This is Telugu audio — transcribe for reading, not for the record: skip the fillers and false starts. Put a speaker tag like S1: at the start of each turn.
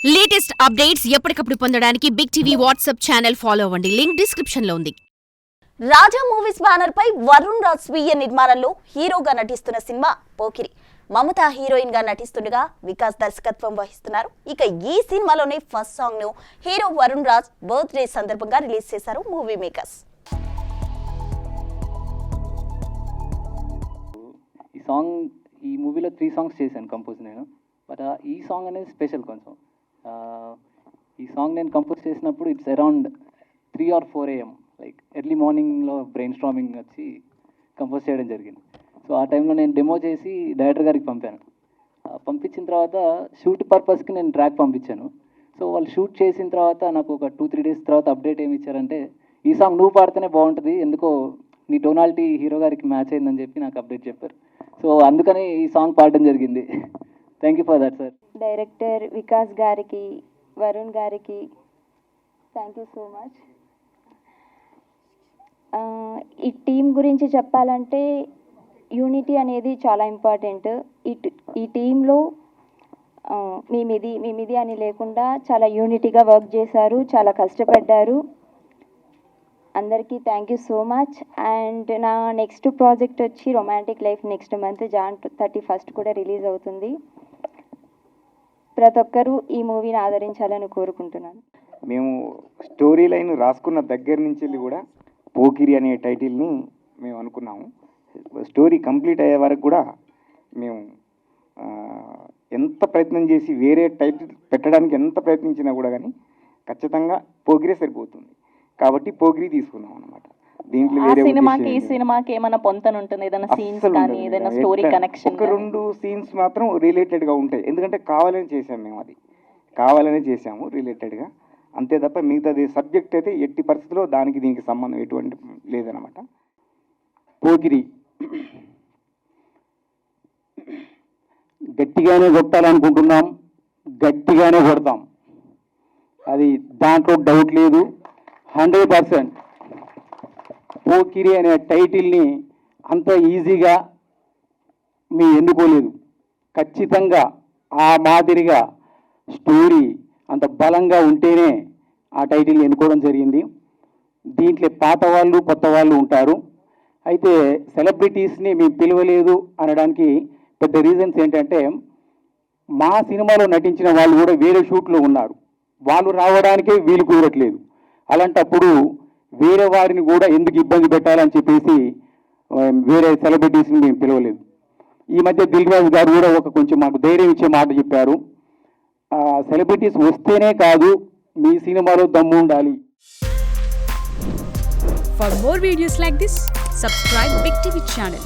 S1: లేటెస్ట్ అప్డేట్స్ ఎప్పటికప్పుడు పొందడానికి big TV WhatsApp channel follow అవ్వండి. లింక్ డిస్క్రిప్షన్ లో ఉంది.
S2: రాజా మూవీస్ బ్యానర్ పై వరుణ్ రాజ్ స్వీయ నిర్మాణంలో హీరోగా నటిస్తున్న సినిమా పోకిరి. మమత హీరోయిన్ గా నటిస్తుండగా వికాస్ దర్శకత్వం వహిస్తున్నారు. ఇక ఈ సినిమాలోనే ఫస్ట్ సాంగ్ ను హీరో వరుణ్ రాజ్ బర్త్డే సందర్భంగా రిలీజ్ చేశారు మూవీ మేకర్స్.
S3: ఈ మూవీలో 3 సాంగ్స్ చేశాను కంపోజ్ నేను. బట్ ఈ సాంగ్ అనేది స్పెషల్ కొంచెం. ఈ సాంగ్ నేను కంపోజ్ చేసినప్పుడు it's around 3 or 4 AM, like early మార్నింగ్లో బ్రెయిన్ స్టార్మింగ్ వచ్చి కంపోజ్ చేయడం జరిగింది. సో ఆ టైంలో నేను డెమో చేసి డైరెక్టర్ గారికి పంపాను. పంపించిన తర్వాత షూట్ పర్పస్కి నేను ట్రాక్ పంపించాను. సో వాళ్ళు షూట్ చేసిన తర్వాత నాకు ఒక 2-3 days తర్వాత అప్డేట్ ఏమి ఇచ్చారంటే, ఈ సాంగ్ నువ్వు పాడితేనే బాగుంటుంది, ఎందుకో నీ టోనాలిటీ హీరో గారికి మ్యాచ్ అయిందని చెప్పి నాకు అప్డేట్ చెప్పారు. సో అందుకని ఈ సాంగ్ పాడడం జరిగింది. Thank you for that sir.
S4: Director Vikas గారికి, వరుణ్ గారికి థ్యాంక్ యూ సో మచ్. ఈ టీం గురించి చెప్పాలంటే యూనిటీ అనేది చాలా ఇంపార్టెంట్. ఈ టీంలో మేమిది అని లేకుండా చాలా యూనిటీగా వర్క్ చేశారు, చాలా కష్టపడ్డారు. అందరికీ thank you so much. And నా నెక్స్ట్ ప్రాజెక్ట్ వచ్చి romantic life next month Jan 31st కూడా రిలీజ్ అవుతుంది. ప్రతి ఒక్కరూ ఈ మూవీని ఆదరించాలని కోరుకుంటున్నాను.
S5: మేము స్టోరీ లైన్ రాసుకున్న దగ్గర నుంచి వెళ్ళి కూడా పోకిరి అనే టైటిల్ని మేము అనుకున్నాము. స్టోరీ కంప్లీట్ అయ్యే వరకు కూడా మేము ఎంత ప్రయత్నం చేసి వేరే టైటిల్ పెట్టడానికి ఎంత ప్రయత్నించినా కూడా కానీ ఖచ్చితంగా పోకిరే సరిపోతుంది. కాబట్టి పోకిరి తీసుకున్నాం అన్నమాట. దీంట్లో
S6: వేరే సినిమాకి ఈ సినిమాకి ఏమైనా పొంతన ఉంటుంది, ఏదైనా సీన్స్ కానీ ఏదైనా స్టోరీ కనెక్షన్?
S5: ఒక 2 సీన్స్ మాత్రం రిలేటెడ్గా ఉంటాయి, ఎందుకంటే కావాలని చేసాము మేము, అది కావాలనే చేసాము రిలేటెడ్గా, అంతే తప్ప మిగతాది సబ్జెక్ట్ అయితే ఎట్టి పరిస్థితుల్లో దానికి దీనికి సంబంధం ఎటువంటి లేదనమాట.
S3: పోకిరి గట్టిగానే కొట్టాలనుకుంటున్నాం, గట్టిగానే కొడతాం, అది దాంట్లో డౌట్ లేదు. 100% పోకిరి అనే టైటిల్ని అంత ఈజీగా మీ ఎన్నుకోలేదు. ఖచ్చితంగా ఆ మాదిరిగా స్టోరీ అంత బలంగా ఉంటేనే ఆ టైటిల్ని ఎన్నుకోవడం జరిగింది. దీంట్లో పాత వాళ్ళు కొత్త వాళ్ళు ఉంటారు. అయితే సెలబ్రిటీస్ని మేము పిలవలేదు అనడానికి పెద్ద రీజన్స్ ఏంటంటే, మా సినిమాలో నటించిన వాళ్ళు కూడా వేరే షూట్లో ఉన్నారు, వాళ్ళు రావడానికే వీలు కుదరట్లేదు. అలాంటప్పుడు వేరే వారిని కూడా ఎందుకు ఇబ్బంది పెట్టాలని చెప్పేసి వేరే సెలబ్రిటీస్ని మేము పిలవలేదు. ఈ మధ్య దిల్ రాజు గారు కూడా కొంచెం మాకు ధైర్యం ఇచ్చే మాట చెప్పారు, సెలబ్రిటీస్ వస్తేనే కాదు మీ సినిమాలో దమ్ము ఉండాలి.
S1: For more videos like this, subscribe Big TV channel.